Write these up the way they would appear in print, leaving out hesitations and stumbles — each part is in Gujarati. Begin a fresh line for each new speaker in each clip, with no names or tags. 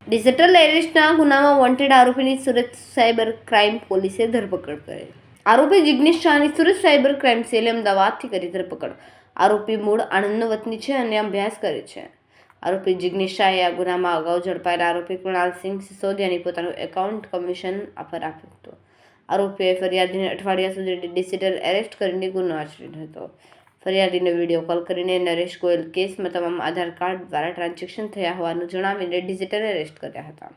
ડિજિટલ એરેસ્ટના ગુનામાં વોન્ટેડ આરોપીની સુરત સાયબર ક્રાઇમ પોલીસે ધરપકડ કરી. આરોપી જિગ્નેશ શાહની સુરત સાયબર ક્રાઇમ સેલે અમદાવાદથી કરી ધરપકડ. આરોપી મૂળ આણંદનો વતની છે અને અભ્યાસ કરે છે. આરોપી જિગ્નેશ શાહે આ ગુનામાં અગાઉ ઝડપાયેલા આરોપી કૃણાલસિંહ સિસોદિયાની પોતાનું એકાઉન્ટ કમિશન પર આપ્યું હતું. આરોપીએ ફરિયાદીને અઠવાડિયા સુધી ડિજિટલ એરેસ્ટ કરીને ગુનો આચર્યો હતો. ફરિયાદીને વિડીયો કોલ કરીને નરેશ ગોયલ કેસમાં તમામ આધાર કાર્ડ દ્વારા ટ્રાન્ઝેક્શન થયા હોવાનું જણાવીને ડિજિટલ એરેસ્ટ કર્યા હતા.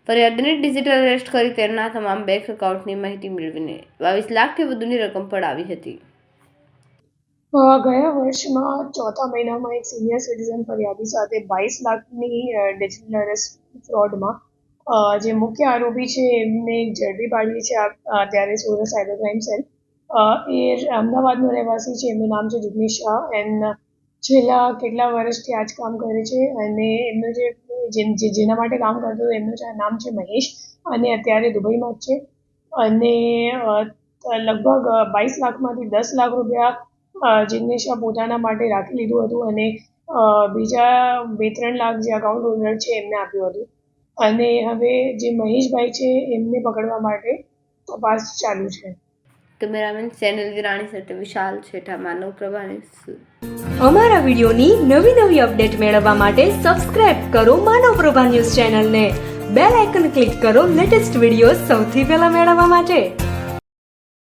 ફરિયાદીને ડિજિટલ એરેસ્ટ કરી તેના તમામ બેંક એકાઉન્ટની માહિતી મેળવીને 22 લાખથી વધુની રકમ પડાવી હતી.
ગયા વર્ષમાં ચોથા મહિનામાં એક સિનિયર સિટીઝન ફરિયાદી સાથે 22 લાખની ડિજિટલ એરેસ્ટ ફ્રોડમાં જે મુખ્ય આરોપી છે એમને ઝડપી પાડી છે અત્યારે સુરત સાયબર ક્રાઇમ સેલ. એ અમદાવાદનો રહેવાસી છે. એમનું નામ છે જિગ્નેશ શાહ. છેલ્લા કેટલા વર્ષથી આ જ કામ કરે છે અને એમનું જેના માટે કામ કરતો હતો એમનું નામ છે મહેશ અને અત્યારે દુબઈમાં જ છે. અને લગભગ 22 લાખમાંથી 10 લાખ રૂપિયા જિગ્નેશ શાહ પોતાના માટે રાખી લીધું હતું અને બીજા 2-3 લાખ જે અકાઉન્ટ હોલ્ડર છે એમને આપ્યું હતું. અને હવે જે મહેશભાઈ છે એમને પકડવા માટે તપાસ ચાલુ છે.
કેમેરામેન ચેનલ વિરાણી સાથે વિશાલ છેઠા, માનવ પ્રભા ન્યૂઝ.
અમારા વિડીયોની નવી અપડેટ મેળવવા માટે સબસ્ક્રાઇબ કરો માનવ પ્રભા ન્યૂઝ ચેનલને. બેલ આઇકન ક્લિક કરો લેટેસ્ટ વિડીયો સૌથી પહેલા મેળવવા માટે.